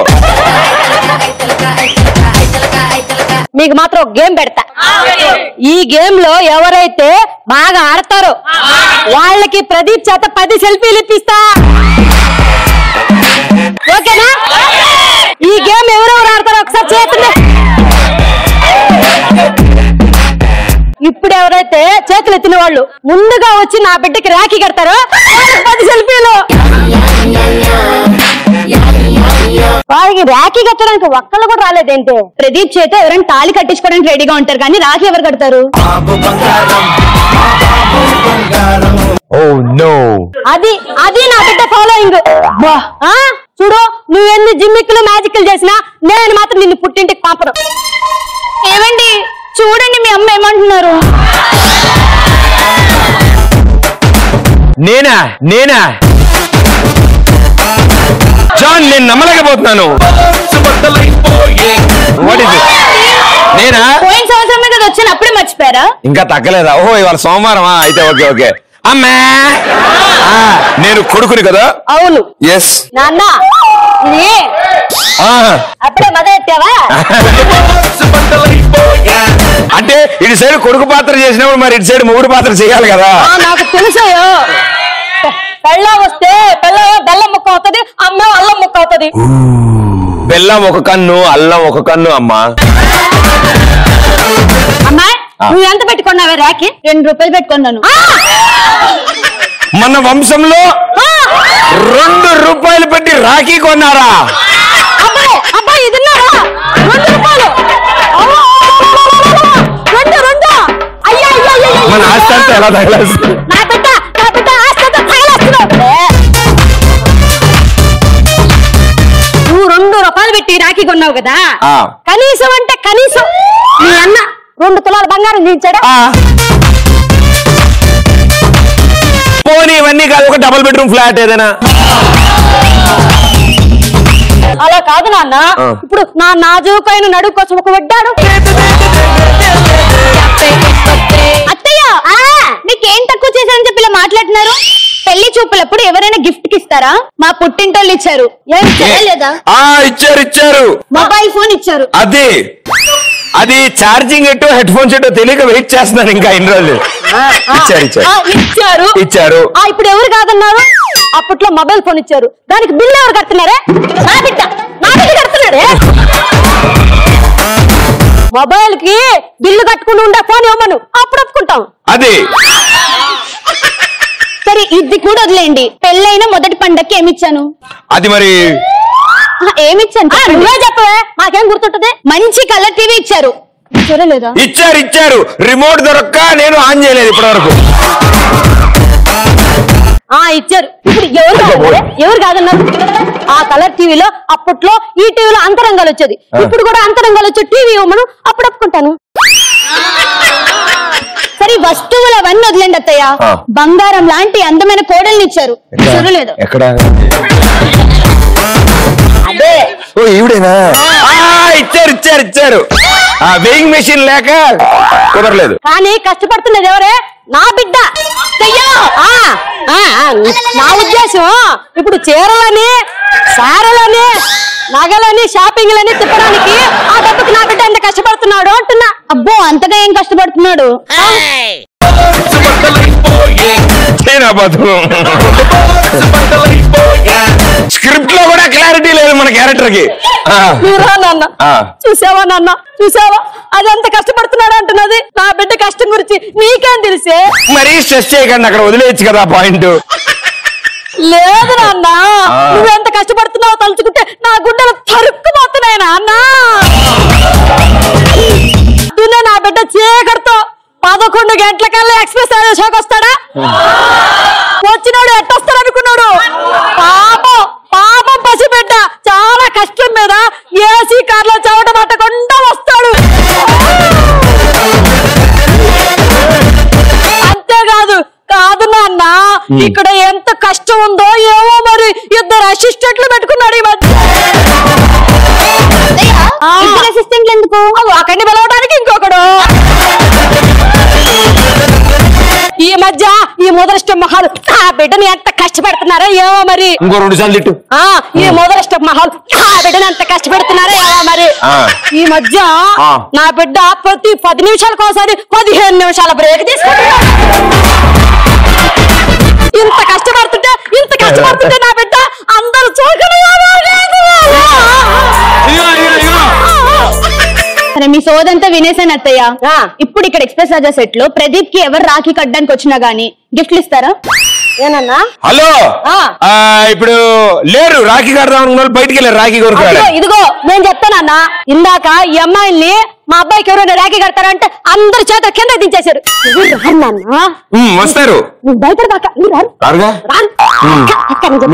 మీకు మాత్రం ఒక గేమ్ పెడతా. ఈ గేమ్ లో ఎవరైతే బాగా ఆడతారో వాళ్ళకి ప్రదీప్ చేత 10 సెల్ఫీలు ఇప్పిస్తా. ఓకేనా? ఈ గేమ్ ఎవరెవరు ఆడతారో ఒకసారి చేతులు. ఇప్పుడు ఎవరైతే చేతులు ఎత్తిన వాళ్ళు ముందుగా వచ్చి నా బిడ్డకి రాఖీ కడతారో 10 సెల్ఫీలు. వారికి రాఖీ కట్టడానికి ఒక్కళ్ళు కూడా రాలేదేంటి? ప్రదీప్ చేత ఎవరైనా తాళి కట్టించుకోవడానికి రెడీగా ఉంటారు, కానీ రాఖీ ఎవరు కడతారు? అది అది నా బిడ్డ ఫాలోయింగ్. చూడు, నువ్వు ఎన్ని జిమ్మిక్కులు మ్యాజిక్లు చేసినా నేను మాత్రం నిన్ను పుట్టింటికి పంపను. ఏమండి చూడండి, మీ అమ్మ ఏమంటున్నారు? నేనా జాన్, నేను నమ్మలేకపోతున్నాను. నేనా? పోయిన సంవత్సరమే కదా వచ్చాను, అప్పుడే మర్చిపోయారా? ఇంకా తగ్గలేదా? ఓహో, ఇవాళ సోమవారమా? అయితే ఓకే ఓకే. అమ్మా, నేను కొడుకుని కదా? అవును. ఎస్ నాన్న, ఇది అప్పుడే మొదలెట్టావా? అంటే ఇటు సైడ్ కొడుకు పాత్ర చేసినప్పుడు మరి ఇటు సైడ్ మొగుడు పాత్ర చేయాలి కదా? నాకు తెలుసాయో. పెళ్ళం వస్తే బెల్లం ముక్క అవుతుంది, అమ్మ అల్లం ముక్క అవుతుంది. బెల్లం ఒక కన్ను, అల్లం ఒక కన్ను. అమ్మా అమ్మాయి, నువ్వు ఎంత పెట్టుకున్నావే రాఖీ? 2 రూపాయలు పెట్టుకున్నాను. మన వంశంలో 2 రూపాయలు పెట్టి రాఖీ కొన్నారా? అబ్బాయి ఇది 2 రూపాయలు. మన ఆస్తి అంతా ఎలా తగలేస్తుంది? నా బిడ్డ ఆస్తి అంతా తగలేస్తున్నావు. నువ్వు 2 రూపాయలు పెట్టి రాఖీ కొన్నావు కదా, కనీసం అంటే కనీసం మీ అన్న 2 తులాల బంగారం చేయించాడా? పోనీ ఇవన్నీ కాదు, ఒక డబుల్ బెడ్రూమ్ ఫ్లాట్ ఏదైనా. అలా కాదు నాన్న, ఇప్పుడు నా నాజూకైన నడుము కోసం ఒక వడ్డాడు. అత్తయ్య, మీకేం తక్కువ చేశారని చెప్పి ఇలా మాట్లాడుతున్నారు? పెళ్లి చూపులప్పుడు ఎవరైనా గిఫ్ట్ కి ఇస్తారా? మా పుట్టింటోళ్ళు ఇచ్చారు. ఏం చేయలేదా? ఇచ్చారు. మొబైల్ ఫోన్ ఇచ్చారు. అది ఛార్జింగ్ ఎట్టో హెడ్ ఫోన్స్ ఎట్టో తెలియక వెయిట్ చేస్తున్నాను ఇంకా ఇన్ని రోజులు. ఇచ్చారు. ఇప్పుడు ఎవరు కాదన్నారు? అప్పట్లో మొబైల్ ఫోన్ ఇచ్చారు, దానికి బిల్లు ఎవరు కడుతున్నారే? నా బిడ్డ కడుతున్నాడే. మొబైల్ కి బిల్లు కట్టుకుని ఉండే ఫోన్ ఇవ్వమను, అప్పుడు ఒప్పుకుంటాం. అది సరే, ఇది కూడా వదిలేండి. పెళ్ళైన మొదటి పండక్కి ఏమిచ్చాను? అది మరి ఏమిచ్చాను? నువ్వే చెప్పవే, మాకేం గుర్తుంటది? మంచి కలర్ టీవీ ఇచ్చారు. చూడలేదా? ఇచ్చారు. రిమోట్ దొరక్క నేను ఆన్ చేయలేదు ఇప్పటి వరకు. ఇచ్చారు. ఇప్పుడు ఎవరు కాదన్నారు? ఆ కలర్ టీవీలో అప్పట్లో ఈ టీవీలో అంతరంగాలు వచ్చేది. ఇప్పుడు కూడా అంతరంగాలు వచ్చే టీవీ ఇవ్వమను, అప్పుడు ఒప్పుకుంటాను. సరే వస్తువులు అవన్నీ వదిలేండి అత్తయ్య, బంగారం లాంటి అందమైన కోడల్ని ఇచ్చారు. చూడలేదు అదే ఈవిడేనా? ఇచ్చారు వెయింగ్ మెషిన్ లేక కుదరలేదు. కానీ కష్టపడుతున్నది ఎవరే? నా బిడ్డ. నా ఉద్దేశం ఇప్పుడు చీరలని, సారలని, నగలని, షాపింగ్లని తిప్పడానికి ఆ డబ్బుకి నా బిడ్డ ఎంత కష్టపడుతున్నాడు అంటున్నా. అబ్బో అంతగా ఏం కష్టపడుతున్నాడు? స్క్రిప్ట్ లో కూడా క్లారిటీ లేదు మన క్యారెక్టర్ కి. చూసావా నాన్న, చూసావా అదంత కష్టపడుతున్నాడు అంటున్నది. నా బిడ్డ కష్టం గురించి నీకేం తెలిసే? మరీ స్ట్రెస్ చేయకండి, అక్కడ వదిలేయచ్చు కదా పాయింట్. లేదు నాన్న, నువ్వెంత కష్టపడుతున్నావో తలుచుకుంటే నా గుడ్డలు తరుక్కుపోతున్నాయి నాన్న. నా బిడ్డ చీకటితో 11 గంటలకల్లా ఎక్స్ప్రెస్ షోకి వస్తాడా? వచ్చినాడు ఎట్టొస్తాడు అనుకున్నాడు. పాపం పసిబిడ్డ చాలా కష్టం మీద ఏసీ కార్లో చవట పట్టకుండా వస్తాడు. అంతేకాదు కాదు నాన్న, ఇక్కడ ఎంత కష్టం ఉందో ఏమో మరి. 2 అసిస్టెంట్లు పెట్టుకున్నాడు ఈ మధ్య. అసిస్టెంట్లు ఎందుకు? అక్కడిని పిలవడానికి ఇంకొకడు. ఈ మధ్య ఈ మొదలష్ట మహాలు ఆ బిడ్డని ఎంత కష్టపెడుతున్నారో ఏమో మరి. ఇంకో 2 సార్లు ఇట్టు. ఈ మొదలష్ట మహాలు ఆ బిడ్డని ఎంత కష్టపెడుతున్నారో ఏమో మరి. ఈ మధ్య నా బిడ్డ ప్రతి 10 నిమిషాలకు ఒకసారి 15 నిమిషాల బ్రేక్ తీసుకుంటున్నాడు. ఇంత కష్టపడుతుంటే నా బిడ్డ అందరూ చూడలేదు. మీ సోదంతా వినేసాను అత్తయ్య. ఇప్పుడు ఇక్కడ ఎక్స్ప్రెస్ రాజా సెట్ లో ప్రదీప్ కి ఎవరు రాఖీ కట్టడానికి వచ్చినా గానీ గిఫ్ట్లు ఇస్తారా? ఏనన్నా? హలో, ఇప్పుడు లేరు రాఖీ కడదాం బయటికి వెళ్ళారు రాఖీ కొనుక్కోవాలి. ఇదిగో నేను చెప్తానన్నా, ఇందాక ఈ అమ్మాయిల్ని మా అబ్బాయికి ఎవరైనా రాఖీ కడతారంటే అందరు చేత కింద దించేశారు. వస్తారు బయట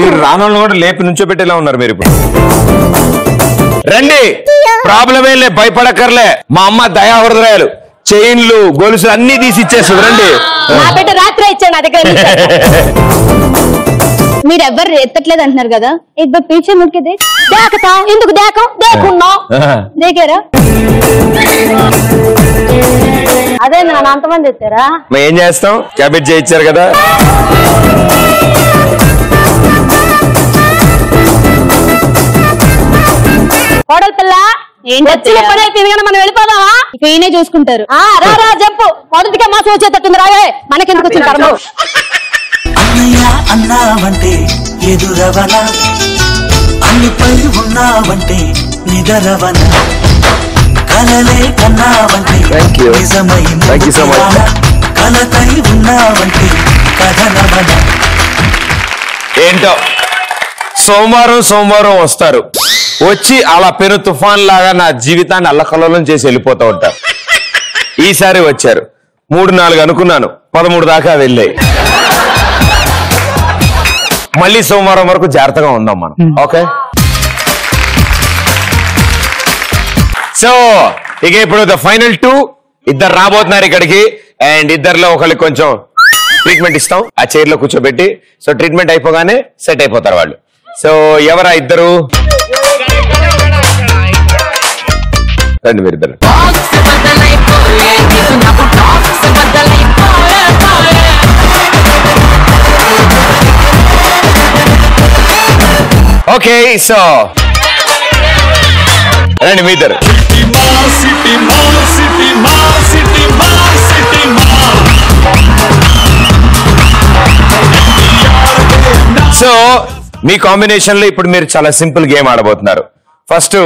మీరు రాను కూడా లేపి నుంచో పెట్టేలా ఉన్నారు మీరు. ఇప్పుడు రండి, ప్రాబ్లం ఏం లే, భయపడక్కర్లే. మా అమ్మ దయా హృదయాలు, చైన్లు, గొలుసులు అన్ని తీసి ఇచ్చేస్తుంది. రండి. నా బిడ్డ రాత్రి ఇచ్చాను నా దగ్గర. మీరు ఎవరు ఎత్తట్లేదు అంటున్నారు కదా, ఎగ్బర్ పీచే ముడికే దేకతా. ఎందుకు దేకున్నావు? దేకారా? అదే నన్ను అంతమంది ఎత్తారా? ఏం చేస్తాం, క్యాబేజ్ చేయించారు కదా. కోడల పిల్ల వచ్చిన పని అయిపోయింది కానీ మనం వెళ్ళిపోదామా? ఈయనే చూసుకుంటారు. రా చెప్పు, మొదటిగా మాసం వచ్చేటట్టుంది. రాయే మనకెందుకు వచ్చిన కర్మ. అన్నయ్య అన్నావంటే ఎదురవన, అన్నిపై ఉన్నావంటే నిదరవన, కలలే కన్నావంటే నిజమైన కలతై ఉన్నావంటే కథనవన. ఏంటో సోమవారం వస్తారు, వచ్చి అలా పెను తుఫాన్ లాగా నా జీవితాన్ని అల్లకల్లోలం చేసి వెళ్ళిపోతూ ఉంటారు. ఈసారి వచ్చారు, 3-4 అనుకున్నాను, 13 దాకా వెళ్ళాయి. మళ్ళీ సోమవారం వరకు జాగ్రత్తగా ఉందాం మనం. ఓకే, సో ఇక ఇప్పుడు ద ఫైనల్ 2 ఇద్దరు రాబోతున్నారు ఇక్కడికి. అండ్ ఇద్దరిలో ఒకరికి కొంచెం ట్రీట్మెంట్ ఇస్తాం ఆ చైర్ లో కూర్చోబెట్టి. సో ట్రీట్మెంట్ అయిపోగానే సెట్ అయిపోతారు వాళ్ళు. సో ఎవరా ఇద్దరు? రండి మీరిద్దరు. ఓకే, సో రండి మీ ఇద్దరు. సో మీ కాంబినేషన్ లో ఇప్పుడు మీరు చాలా సింపుల్ గేమ్ ఆడబోతున్నారు. ఫస్ట్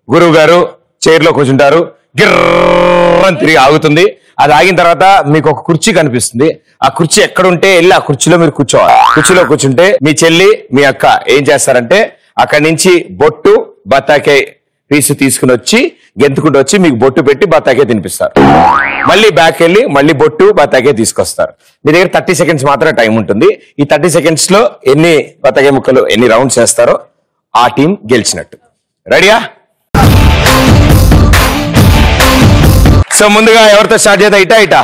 గురువు గారు చైర్ లో కూర్చుంటారు, గిర్రని తిరిగి ఆగుతుంది. అది ఆగిన తర్వాత మీకు ఒక కుర్చీ కనిపిస్తుంది. ఆ కుర్చీ ఎక్కడుంటే వెళ్ళి ఆ కుర్చీలో మీరు కూర్చోవాలి. కుర్చీలో కూర్చుంటే మీ చెల్లి మీ అక్క ఏం చేస్తారంటే అక్కడి నుంచి బొట్టు బత్తాకాయ పీస్ తీసుకుని వచ్చి గెంతుకుంటూ వచ్చి మీకు బొట్టు పెట్టి బత్తాకే తినిపిస్తారు. మళ్ళీ బ్యాక్ వెళ్ళి మళ్ళీ బొట్టు బత్తాకే తీసుకొస్తారు. మీ దగ్గర 30 seconds మాత్రమే టైం ఉంటుంది. ఈ 30 seconds లో ఎన్ని బత్తాకే ముక్కలు ఎన్ని రౌండ్స్ చేస్తారో ఆ టీం గెలిచినట్టు. రెడీయా? సో ముందుగా ఎవరితో స్టార్ట్ చేద్దాం? ఇటా ఇటా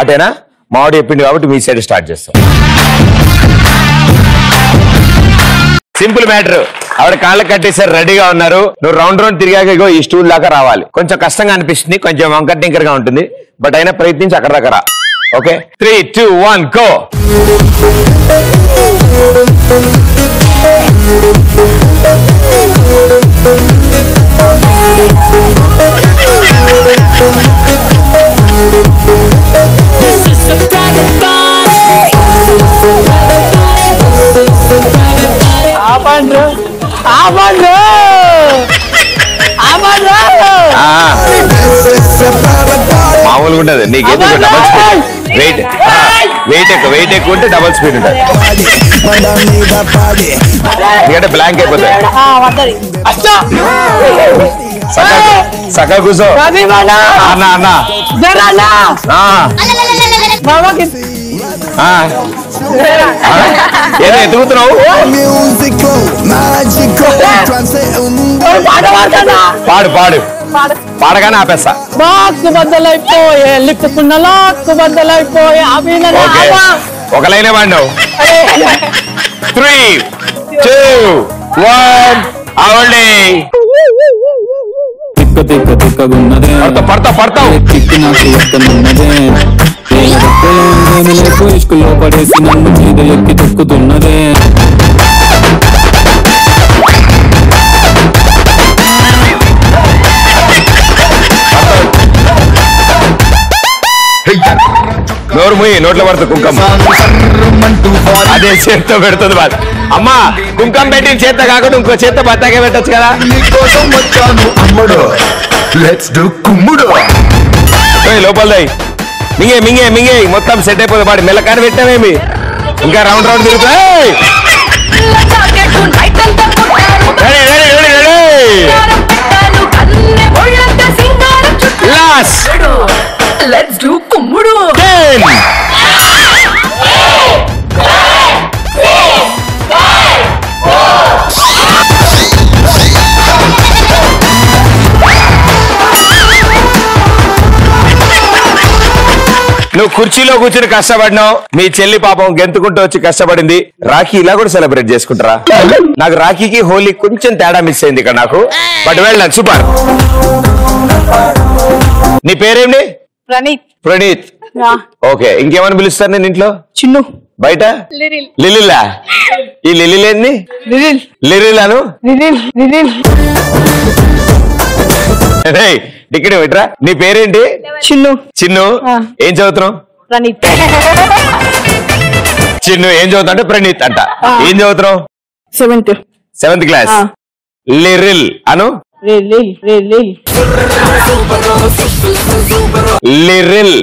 అటేనా? మావాడు చెప్పింది కాబట్టి మీ సైడ్ స్టార్ట్ చేస్తాం. Simple matter. ఆవిడ కాళ్ళకి కట్టేసారు, రెడీగా ఉన్నారు. నువ్వు రౌండ్ తిరిగాక ఇగో ఈ స్టూల్ దాకా రావాలి. కొంచెం కష్టంగా అనిపిస్తుంది, కొంచెం వంకర టింకర్ గా ఉంటుంది, బట్ అయినా ప్రయత్నించి అక్కడ దాకా రా. Okay, 3, 2, 1 go. మామూలుగా ఉంటది. నీకేంటి డబల్ స్పీడ్? వెయిట్ ఎక్కువ ఉంటే డబల్ స్పీడ్ ఉంటుంది, ఎందుకంటే బ్లాంక్ అయిపోతాయి. సగా కూర్చో అన్న అన్న. ఏదో ఎత్తుకుతున్నావు? పాడు పాడు పాడగానే ఆపేస్తా. ఒక లైనే పాడినావు. 3, 2, 1 అవండి. పడతావు పడతావు. ఇష్కులో పడేసి నన్ను మీద ఎక్కి తొక్కుతున్నదే. నోరు ముయ్యి, నోట్లో పడుతుంది కుంకం. అదే చేత్తో పెడుతుంది బాధ. అమ్మా కుంకం పెట్టిన చేత కాకుండా ఇంకో చేత బత్తాకే పెట్టచ్చు కదా. లోపల మింగే మింగే మింగే మొత్తం సెట్ అయిపోతుంది. వాడి మెల్లకాని పెట్టామేమి, ఇంకా రౌండ్ రౌండ్ తిరుగుతాయి. Let's do kummudu. 10, 9, నువ్వు కుర్చీలో కూర్చుని కష్టపడినావు, మీ చెల్లి పాపం గెంతుకుంటూ వచ్చి కష్టపడింది. రాఖీ ఇలా కూడా సెలబ్రేట్ చేసుకుంటారా? నాకు రాఖీకి హోలీ కొంచెం తేడా మిస్ అయింది ఇక్కడ నాకు, బట్ వెళ్ళాను. సూపర్. నీ పేరేంటి? ప్రణీత్. ప్రణీత్. ఓకే, ఇంకేమని పిలుస్తారు నేను ఇంట్లో? చిన్ను. బయట లిలిలా? ఈ లిలిలేంది? లిరిలాను ఇక్కడ విట్రా. నీ పేరేంటి? చిన్ను. చిన్ను, ఏం చదువుతున్నావు? ప్రణీత్. చిన్ను ఏం చదువుతా అంటే ప్రణీత్ అంట. ఏం చదువుతున్నావు? 7th class. లిరిల్ అను. లిరిల్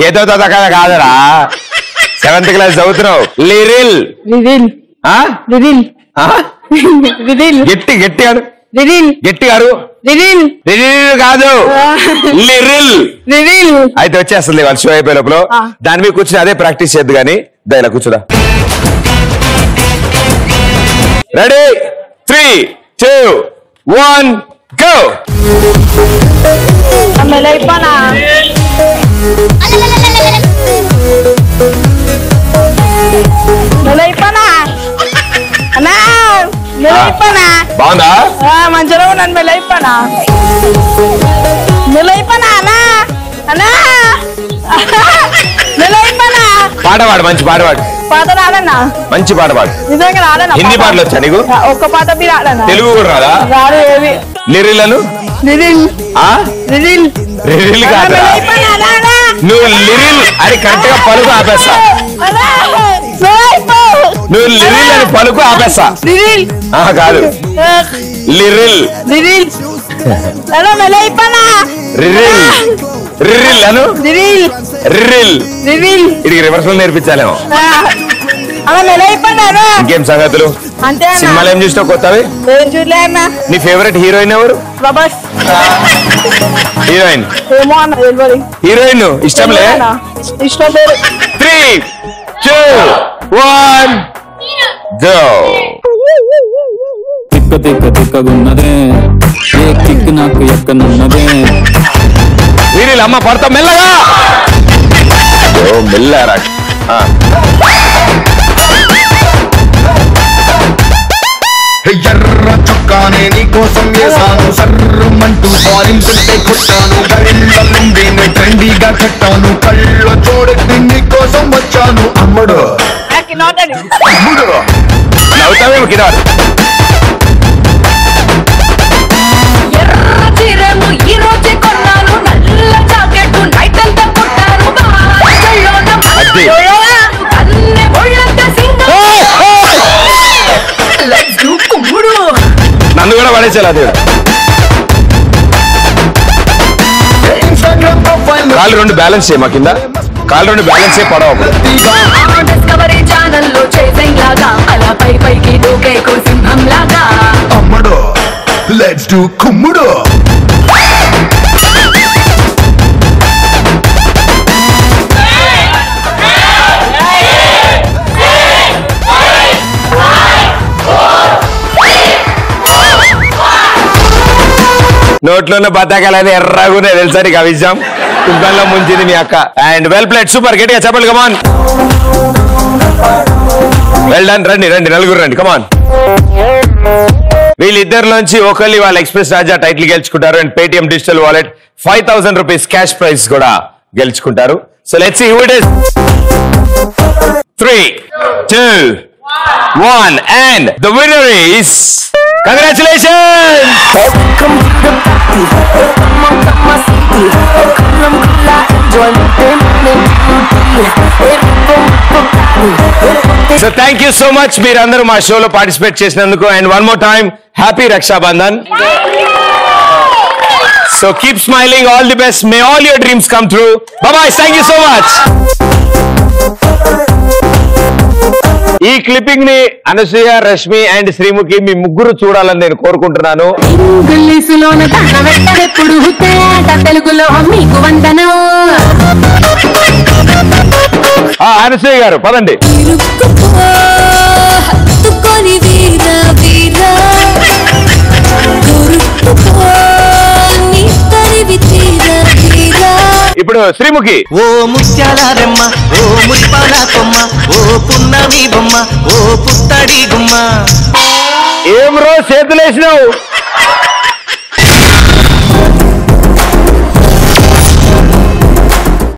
ఏదో కదా కాదరా, 7th క్లాస్ చదువుతున్నావు. లిరిల్ గట్టి గట్టి అను, గట్టి అరు. కాదు లిరిల్. అయితే వచ్చేస్తుంది వాళ్ళు షో అయిపోయే లోపల. దాని మీద కూర్చుని అదే ప్రాక్టీస్ చేద్దు కానీ ఇలా కూర్చుదా. రెడీ? 3, 2, 1 గో. బాగుందా? మంచిగా ఉన్నాను. పాడవాడు, మంచి పాడవాడు. పాట రాదన్నా? మంచి పాట పాడు. నిజంగా రాదన్నా? హిందీ పాటలు వచ్చా నీకు? ఒక్క పాట మీ రాదన్నా? తెలుగు కూడా రాదా? రాదు. ఏవి లిరిలను? లిరిల్ కాదురా, నువ్వు లిరిల్ అని కరెక్ట్ గా పలుకు ఆపేస్తా. నువ్వు లిరిల్ అని పలుకు ఆపేస్తా. కాదు లిరిల్. రిరిల్ రిరిల్ అను. రిరిల్ ఇడికి రివర్స్ లో నేర్పించాలేమో. ఇంకేం సంగతులు? అంతే సినిమాలు ఏం చూసినావు కొత్తవి? ఏం చూడలే అన్న నీ ఫేవరెట్ హీరోయిన్ ఎవరు? ప్రభాస్. హీరోయిన్ ఏమో అన్న తెలియదు. హీరోయిన్ ఇష్టంలే? ఇష్టం లేదు. 3, 2, 1 గో. తిక్క తిక్క తిక్కగున్నదే ఏ కిక్ నాకు ఎక్కనున్నదే. వీరిల్ అమ్మ పడతా మెల్లగా. ఓ మెల్లరా. ఎర్ర చొక్కానే నీకోసం వేసాను సర్రమంటూ ఫారింపుంటే కొట్టాను గరిళ్ళ నుండి ట్రెండీగా కట్టాను కళ్ళ చూడెత్తి నీకోసం వచ్చాను అమ్ముడు అమ్ముడు నవ్వుతావేమో కిరాడు. నన్ను కూడా పడేసారు అది. కాళ్ళు రెండు బ్యాలెన్స్ చేయ మా కింద. కాళ్ళు రెండు బ్యాలెన్స్ చేయ పడవ. డిస్కవరీ ఛానల్లో చేసింగ్ లాగా అలా పై పైకి దూకే సింహం లాగా అమ్ముడు లెట్స్ డు కుమ్ముడు. నోట్లో ఉన్న బతాకాలు అది ఎర్రగునే తెలుసా నీకు ఆ విషయం? కుంభంలో ముంచింది మీ అక్క. And well played super. గట్టిగా చెప్పండి కమాన్. Well done. రండి రండి నలుగురు రండి కమాన్. వీళ్ళిద్దరిలోంచి ఒకళ్ళు వాళ్ళ ఎక్స్ప్రెస్ రాజా టైటిల్ గెలుచుకుంటారు and Paytm digital wallet 5000 rupees cash prize కూడా గెలుచుకుంటారు. So let's see who it is. 3, 2, 1 and the winner is congratulations. So thank you so much మీరందరూ మా షోలో పార్టిసిపేట్ చేసినందుకు and one more time happy Raksha Bandhan. So keep smiling, all the best, may all your dreams come true. Bye bye, thank you so much. ఈ clipping ని Anasuya, Rashmi and Sreemukhi మీ ముగ్గురు చూడాలని నేను కోరుకుంటున్నాను. అనసూయ గారు పదండి. ఇప్పుడు శ్రీముఖి. ఓ ముత్యాల రెమ్మ, ఓ మురిపాల కొమ్మ, ఓ పున్నమి బొమ్మ, ఓ పుత్తడి గుమ్మ. ఏం రోజు చేతులేసినావు?